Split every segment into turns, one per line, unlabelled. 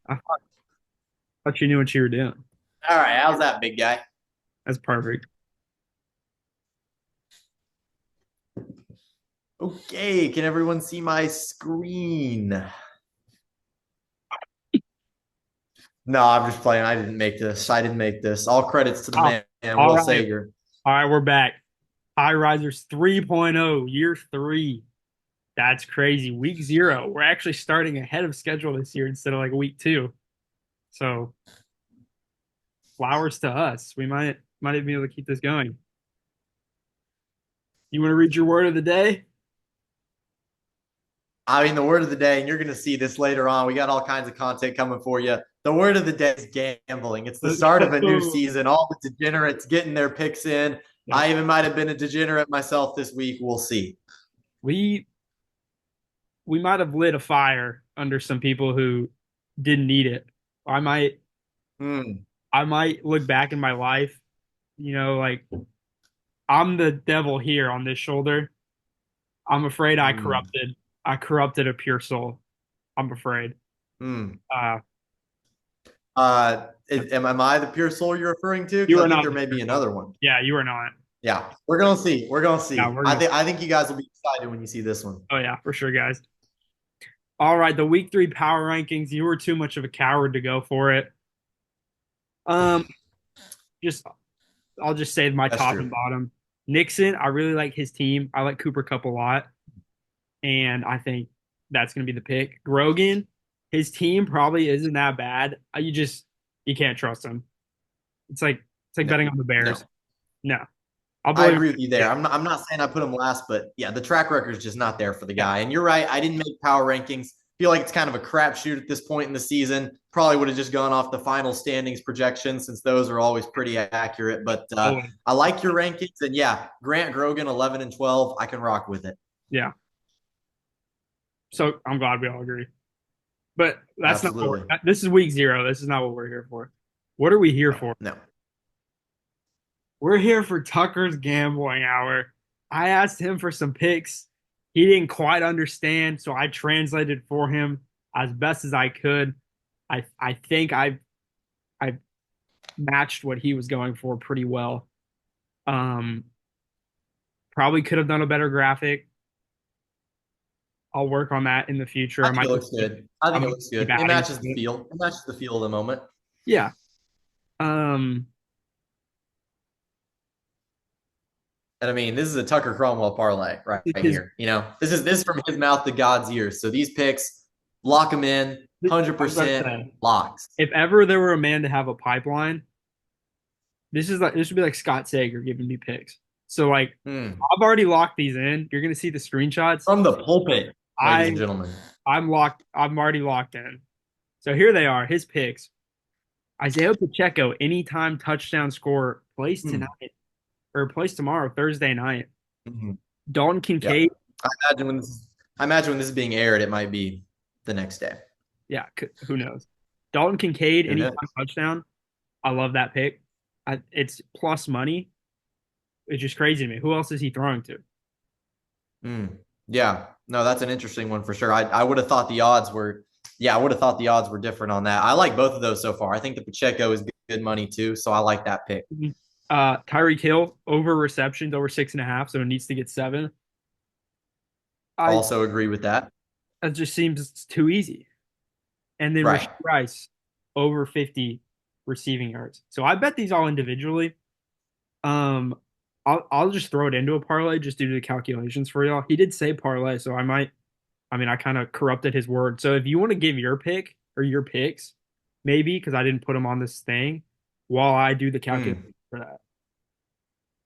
thought you knew what you were doing.
All right, how's that, big guy?
That's perfect.
Okay, can everyone see my screen? No, I'm just playing. I didn't make this. I didn't make this. All credits to the
Oh,
man,
all
Will
right.
Sager.
All right, we're back. High Risers 3.0, year three. That's crazy. Week zero. We're actually starting ahead of schedule this year instead of like week two. So flowers to us. We might even be able to keep this going. You want to read your word of the day?
I mean, the word of the day, and you're going to see this later on. We got all kinds of content coming for you. The word of the day is gambling. It's the
Let's
start of a new
go.
season. All the degenerates getting their picks in.
Yep.
I even might have been a degenerate myself this week. We'll see.
We we might have lit a fire under some people who didn't need it. I might
Hmm.
I might look back in my life, like I'm the devil here on this shoulder. I'm afraid
Hmm.
I corrupted a pure soul. I'm afraid.
Hmm.
Uh,
Am I the pure soul you're referring to?
you
Because I
are
think
not
there
the
may
pure
be
soul.
another one.
Yeah, you are not.
Yeah, we're gonna see. We're gonna
Yeah,
see.
we're
I
gonna.
think I think you guys will be excited when you see this one.
Oh yeah, for sure, guys. All right, the week three power rankings. You were too much of a coward to go for it. Um, just I'll just say my
That's
top and
true.
bottom. Nixon, I really like his team. I like Cooper Cup a lot, and I think that's going to be the pick. Grogan, his team probably isn't that bad. You can't trust him. It's like
No,
betting on the Bears.
no.
No, I'll
I
believe
agree with you
it.
there. I'm not saying I put him last, but yeah, the track record is just not there for the
Yeah.
guy. And you're right. I didn't make power rankings. Feel like it's kind of a crapshoot at this point in the season. Probably would have just gone off the final standings projections since those are always pretty accurate. But
Oh,
I like your rankings. And yeah, Grant Grogan 11 and 12. I can rock with it.
yeah. So I'm glad we all agree. But that's not
Absolutely.
this is week zero. This is not what we're here for. What are we here
No,
for?
no.
We're here for Tucker's gambling hour. I asked him for some picks. He didn't quite understand, so I translated for him as best as I could. I think I matched what he was going for pretty well. Um, Probably could have done a better graphic. I'll work on that in the future.
I think it looks good. I
I
think it
might
looks
keep
good. It
adding
matches
to
the
it.
feel. It matches the feel of the moment.
Yeah. Um,
And I mean, this is a Tucker Cromwell parlay right
his
here. This is from his mouth to God's ears. So these picks, lock them in,
I was about to
100%
say,
locks.
if ever there were a man to have a pipeline, this would be like Scott Sager giving me picks. So like
Hmm.
I've already locked these in. You're gonna see the screenshots.
From the pulpit, ladies and
I
gentlemen.
I'm locked. I'm already locked in. So here they are. His picks: Isaiah Pacheco, anytime touchdown score, plays
Hmm.
tonight or plays tomorrow, Thursday night.
Mhm.
Dalton
Yep.
Kincaid,
I imagine when this is being aired, it might be the next day.
yeah, who knows? Dalton Kincaid,
Who knows?
anytime touchdown. I love that pick. It's plus money. It's just crazy to me. Who else is he throwing to?
Hmm. Yeah. No, that's an interesting one for sure. I would have thought the odds were, yeah, I would have thought the odds were different on that. I like both of those so far. I think the Pacheco is good money too, so I like that pick.
Tyreek Hill over receptions over 6.5, so it needs to get 7. I
Also agree with that.
That just seems too easy. And then
Right.
Rashee Rice over 50 receiving yards. So I bet these all individually. Um, I'll just throw it into a parlay just due to the calculations for y'all. He did say parlay, so I might. I mean, I kind of corrupted his word. So if you want to give your pick or your picks, maybe because I didn't put them on this thing, while I do the calculation
Hmm.
for that.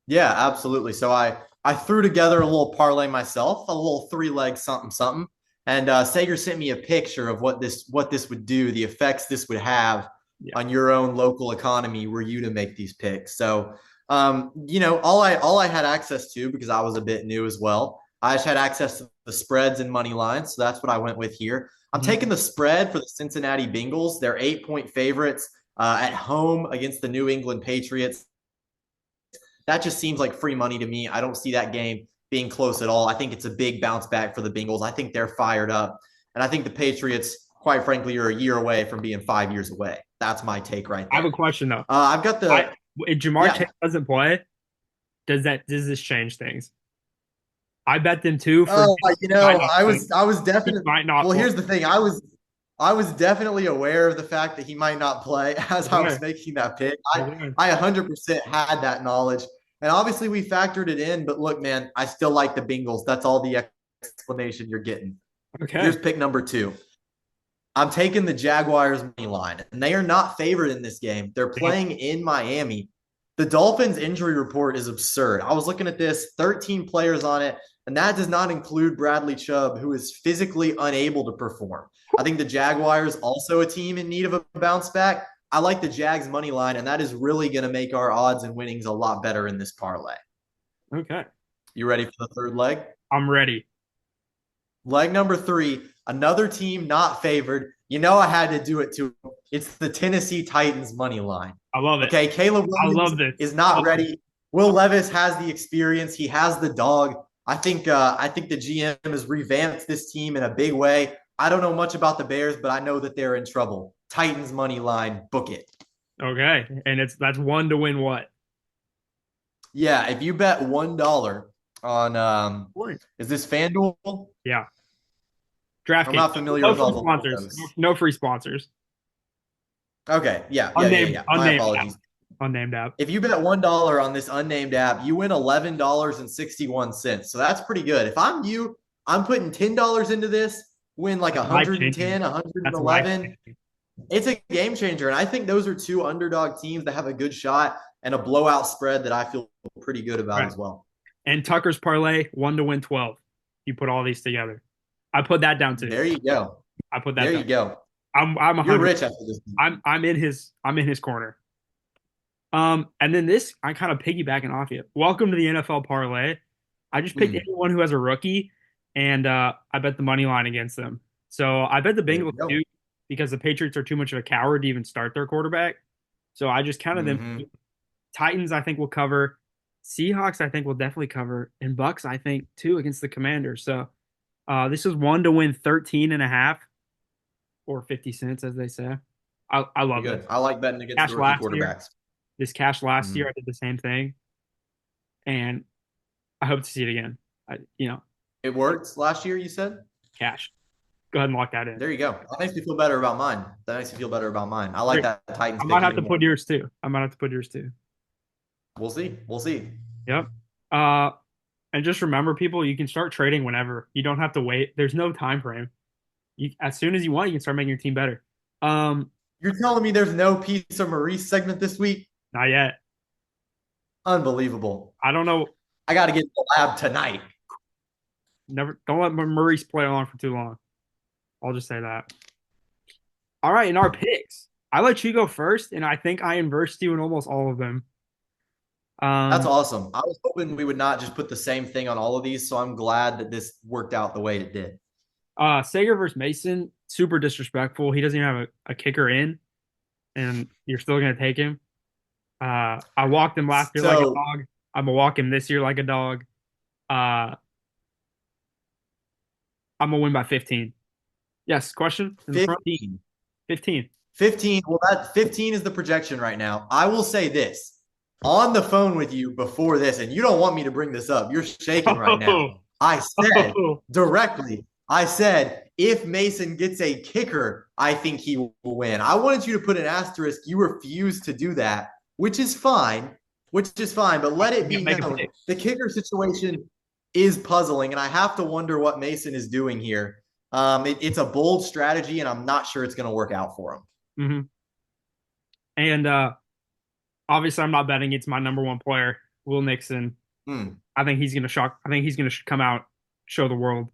Yeah, absolutely. So I threw together a little parlay myself, a little three leg something something, and Sager sent me a picture of what this would do, the effects this would have
Yeah.
on your own local economy were you to make these picks. So all I had access to because I was a bit new as well. I just had access to the spreads and money lines, so that's what I went with here. I'm
Mhm.
taking the spread for the Cincinnati Bengals. They're 8-point favorites at home against the New England Patriots. That just seems like free money to me. I don't see that game being close at all. I think it's a big bounce back for the Bengals. I think they're fired up. And I think the Patriots quite frankly, you're a year away from being 5 years away. That's my take right
I have a
there.
question though.
I've got
I
the
if Jamar
yeah.
Chase doesn't play, does this change things? I bet them two for
Oh,
might not play.
I was
He
definitely.
might not
Well,
play.
here's the thing. I was definitely aware of the fact that he might not play as I was
Okay.
making that pick.
Okay.
I 100% had that knowledge, and obviously we factored it in. But look, man, I still like the Bengals. That's all the explanation you're getting.
Okay.
Here's pick number two. I'm taking the Jaguars money line, and they are not favored in this game. They're
Yep.
playing in Miami. The Dolphins injury report is absurd. I was looking at this, 13 players on it, and that does not include Bradley Chubb, who is physically unable to perform. I think the Jaguars also a team in need of a bounce back. I like the Jags money line, and that is really going to make our odds and winnings a lot better in this parlay.
Okay.
You ready for the third leg?
I'm ready.
Leg number three, another team not favored. You know I had to do it too. It's the Tennessee Titans money line.
I love it.
Okay, Caleb
I
Williams
love this.
is not
Love
ready. Will Levis has the experience. He has the dog. I think the GM has revamped this team in a big way. I don't know much about the Bears, but I know that they're in trouble. Titans money line, book it.
Okay. And that's one to win what?
Yeah, if you bet $1 on
One.
is this FanDuel?
Yeah.
I'm
DraftKings.
not familiar
No
with all
free
the
sponsors.
logos.
No free sponsors.
Okay, yeah.
Unnamed
My
unnamed app.
apologies.
Unnamed app.
If you bet $1 on this unnamed app, you win $11.61. So that's pretty good. If I'm you, I'm putting $10 into this, win like
Life changing.
110,
That's life
111.
changing.
It's a game changer. And I think those are two underdog teams that have a good shot and a blowout spread that I feel pretty good about
Right.
as well.
And Tucker's parlay, one to win 12. You put all these together. I put that down too.
There you go.
I put that
There
down.
you go.
I'm
You're
100.
rich after this.
I'm in his corner. And then this I kind of piggybacking off you. Welcome to the NFL parlay. I just picked anyone who has a rookie, and I bet the money line against them. So I bet the
There you
Bengals
go.
too, because the Patriots are too much of a coward to even start their quarterback. So I just counted them.
Mhm.
Titans, I think will cover. Seahawks, I think will definitely cover, and Bucks, I think too against the Commanders. So this is one to win 13 and a half or 50 cents, as they say. I love
Good.
it.
I like betting against
Cash
the rookie
last year.
quarterbacks.
This cash last year,
Mhm.
I did the same thing, and I hope to see it again.
It worked last year, you said?
Cash. Go ahead and lock that in.
There you go. That makes me feel better about mine. That makes me feel better about mine. I like
Great.
that Titans
I
pick
might have to
even more.
put yours too. I might have to put yours too.
We'll see. We'll see.
Yep. Uh, and just remember, people, you can start trading whenever. You don't have to wait. There's no time frame. As soon as you want, you can start making your team better.
You're telling me there's no Piece of Maurice segment this week?
Not yet.
Unbelievable.
I don't know.
I got to get to the lab tonight.
Never. Don't let Maurice play along for too long. I'll just say that. All right, in our picks, I let you go first, and I think I inversed you in almost all of them.
That's awesome. I was hoping we would not just put the same thing on all of these, so I'm glad that this worked out the way it did.
Sager versus Mason, super disrespectful. He doesn't even have a kicker in, and you're still gonna take him. I walked him last year like a dog. I'm gonna walk him this year like a dog. I'm gonna win by 15. Yes, question in the front.
15.
15.
15. Well, that 15 is the projection right now. I will say this. On the phone with you before this, and you don't want me to bring this up. You're shaking right now. I said directly, if Mason gets a kicker, I think he will win. I wanted you to put an asterisk. You refused to do that, which is fine. But let it be known the kicker situation is puzzling, and I have to wonder what Mason is doing here. It's a bold strategy, and I'm not sure it's going to work out for him.
Mm-hmm. And obviously, I'm not betting it's my number one player, Will Nixon. I think he's going to shock. I think he's going to come out, show the world.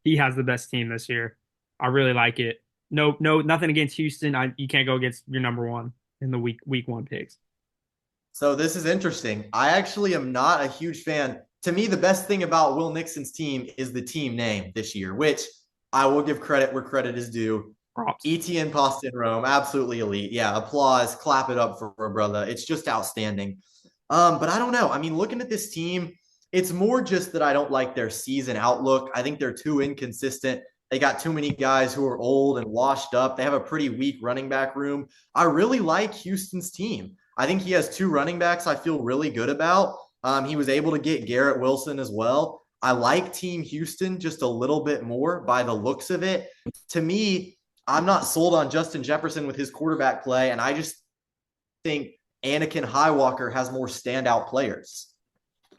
He has the best team this year. I really like it. No, nothing against Houston. You can't go against your number one in the week one picks.
So this is interesting. I actually am not a huge fan. To me, the best thing about Will Nixon's team is the team name this year, which I will give credit where credit is due.
Props.
Etienne Poston Rome, absolutely elite. Yeah, applause, clap it up for a brother. It's just outstanding. But I don't know. I mean, looking at this team, it's more just that I don't like their season outlook. I think they're too inconsistent. They got too many guys who are old and washed up. They have a pretty weak running back room. I really like Houston's team. I think he has two running backs I feel really good about. He was able to get Garrett Wilson as well. I like Team Houston just a little bit more by the looks of it. To me, I'm not sold on Justin Jefferson with his quarterback play, and I just think Anakin Highwalker has more standout players.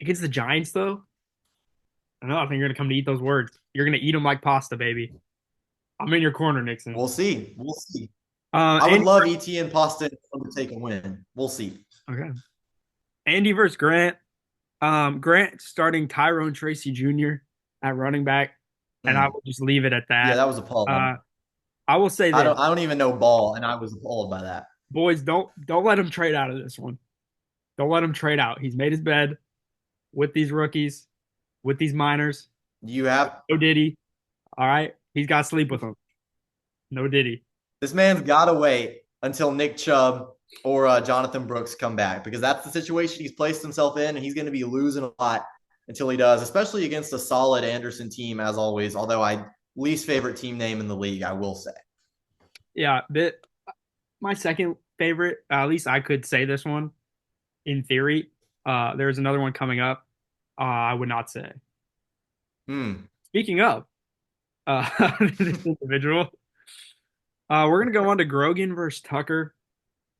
Against the Giants, though, I know. I think you're gonna come to eat those words. You're gonna eat them like pasta, baby. I'm in your corner, Nixon.
We'll see. We'll see. I would
Andy,
love ETN Pasta to take a win. We'll see.
okay. Andy versus Grant. Grant starting Tyrone Tracy Jr. at running back, and I
Mm.
will just leave it at
Yeah,
that.
that was appalling.
Uh, I will say
I
this,
don't even know ball, and I was appalled by that.
boys, don't let him trade out of this one. Don't let him trade out. He's made his bed with these rookies, with these minors.
You have
No Diddy. All right, he's got to sleep with them. No Diddy.
this man's got to wait until Nick Chubb or Jonathan Brooks come back because that's the situation he's placed himself in, and he's going to be losing a lot until he does, especially against a solid Anderson team as always. Although I least favorite team name in the league, I will say.
Yeah, my second favorite. At least I could say this one in theory. There's another one coming up. I would not say.
Hmm.
Speaking of this individual, we're gonna go on to Grogan versus Tucker.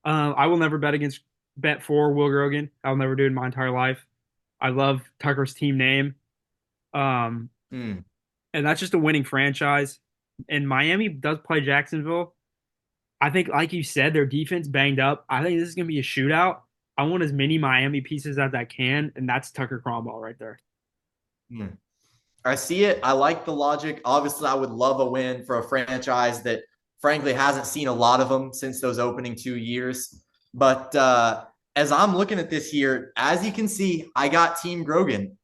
I will never bet for Will Grogan. I'll never do it in my entire life. I love Tucker's team name. Um,
Hmm.
and that's just a winning franchise. And Miami does play Jacksonville. I think, like you said, their defense banged up. I think this is gonna be a shootout. I want as many Miami pieces as I can, and that's Tucker Cromwell right there.
Hmm. I see it. I like the logic. Obviously, I would love a win for a franchise that, frankly, hasn't seen a lot of them since those opening 2 years. But as I'm looking at this here, as you can see, I got Team Grogan.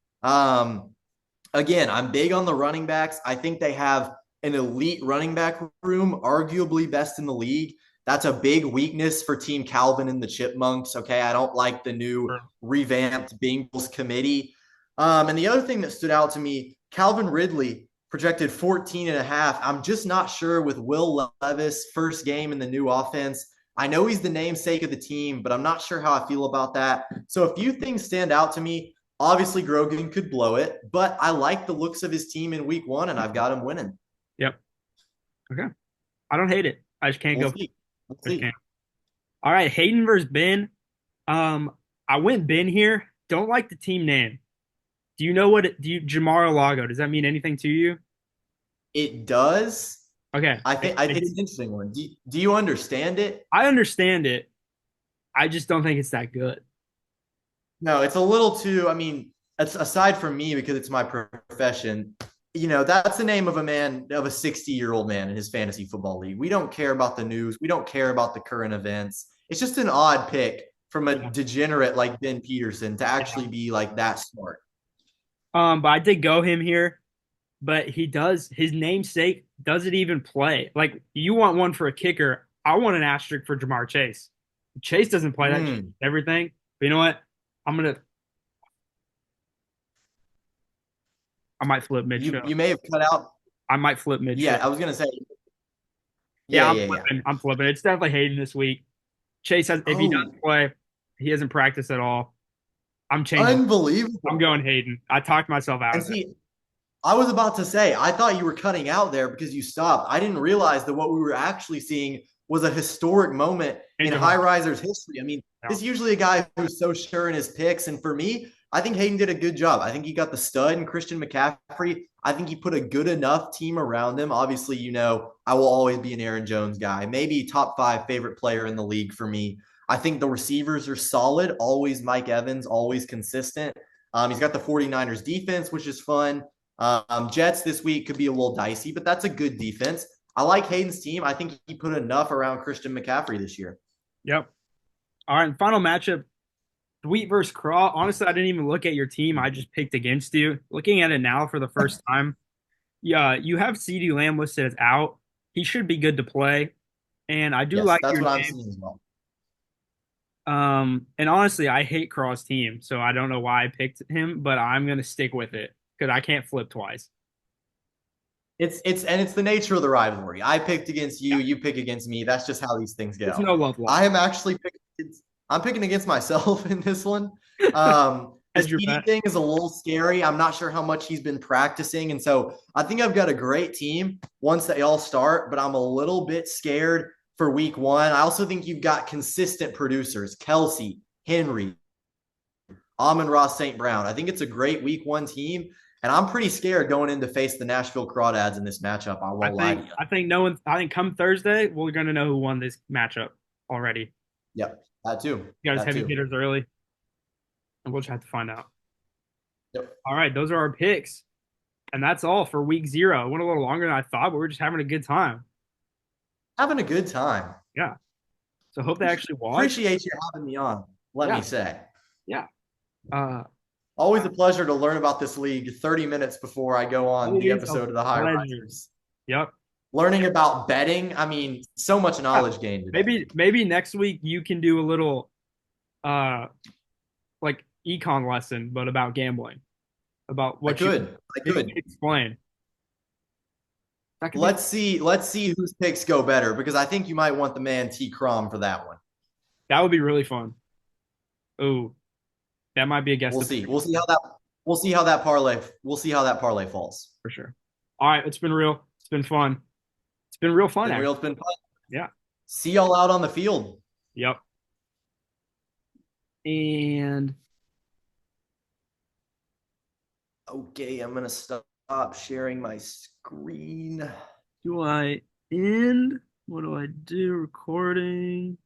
Again, I'm big on the running backs. I think they have an elite running back room, arguably best in the league. That's a big weakness for Team Calvin and the Chipmunks. Okay. I don't like the new revamped Bengals committee. And the other thing that stood out to me, Calvin Ridley projected 14 and a half. I'm just not sure with Will Levis first game in the new offense. I know he's the namesake of the team, but I'm not sure how I feel about that. So a few things stand out to me. Obviously, Grogan could blow it, but I like the looks of his team in week one, and I've got him winning.
Yep. Okay. I don't hate it. I just can't
We'll
go.
see. We'll
Just
see.
can't. All right, Hayden versus Ben. I went Ben here. Don't like the team name. Do you know do you Jamar Lago? Does that mean anything to you?
It does.
Okay.
I think it's an interesting one. Do you understand it?
I understand it. I just don't think it's that good.
No, it's a little too. I mean, it's aside from me because it's my profession. That's the name of a man, of a 60-year-old man in his fantasy football league. We don't care about the news. We don't care about the current events. It's just an odd pick from a
Yeah.
degenerate like Ben Peterson to
Yeah.
actually be like that smart.
But I did go him here. But his namesake doesn't even play. Like you want one for a kicker. I want an asterisk for Jamar Chase. Chase doesn't play that
Mm.
everything. But you know what? I might flip mid
You
show.
you may have cut out.
I might flip mid show.
Yeah, I was gonna say.
Yeah,
Yeah, yeah, yeah.
I'm flipping. It's definitely Hayden this week. Chase has if he
Oh,
doesn't play, he hasn't practiced at all. I'm changing. I'm
unbelievable.
going Hayden. I talked myself out
And
of it.
see, I was about to say, I thought you were cutting out there because you stopped. I didn't realize that what we were actually seeing was a historic moment
And
in
Jamar.
High Risers history. I mean,
Yeah.
this is usually a guy who's so sure in his picks. And for me, I think Hayden did a good job. I think he got the stud in Christian McCaffrey. I think he put a good enough team around him. Obviously, I will always be an Aaron Jones guy, maybe top 5 favorite player in the league for me. I think the receivers are solid, always Mike Evans, always consistent. He's got the 49ers defense, which is fun. Jets this week could be a little dicey, but that's a good defense. I like Hayden's team. I think he put enough around Christian McCaffrey this year.
Yep. All right. Final matchup. Sweet versus Craw. Honestly, I didn't even look at your team. I just picked against you. Looking at it now for the first time, yeah, you have CeeDee Lamb listed as out. He should be good to play, and I do
Yes,
like
that's
your
what I'm
name.
seeing as well.
And honestly, I hate Craw's team, so I don't know why I picked him, but I'm gonna stick with it because I can't flip twice.
it's the nature of the rivalry. I picked against you,
Yeah,
you pick against me. That's just how these things
it's
go.
no love
I
lost.
am actually picking. I'm picking against myself in this one. The
Hedge your
CD
bet.
thing is a little scary. I'm not sure how much he's been practicing, and so I think I've got a great team once they all start. But I'm a little bit scared for week one. I also think you've got consistent producers: Kelsey, Henry, Amon-Ra St. Brown. I think it's a great week one team. And I'm pretty scared going in to face the Nashville Crawdads in this matchup. I
I
won't lie to
think
you.
I think no one. I think come Thursday we're gonna know who won this matchup already.
Yep, that too.
You guys
That
heavy
too.
hitters early, and we'll just have to find out.
Yep.
All right, those are our picks, and that's all for week 0. It went a little longer than I thought, but we're just having a good time.
Having a good time.
Yeah. So hope they actually watch.
Appreciate you having me on, let me
Yeah.
say.
Yeah. Uh,
Always a pleasure to learn about this league 30 minutes before I go on the
always a
episode of the High
pleasure.
Risers.
Yep.
Learning about betting, I mean, so much
Yeah.
knowledge gained today.
Maybe next week you can do a little uh like econ lesson, but about gambling, about
I
what you
could. I
maybe you
could.
can explain. That could be
Let's see whose picks go better because I think you might want the man T Crom for that one.
that would be really fun. Oh, that might be a guest
We'll see.
appearance
We'll see how that parlay falls.
for sure. All right, it's been real. It's been fun. It's been real fun,
Been real,
actually.
it's been fun.
Yeah.
See y'all out on the field.
Yep. And
Okay, I'm gonna stop sharing my screen.
do I end? What do I do? Recording.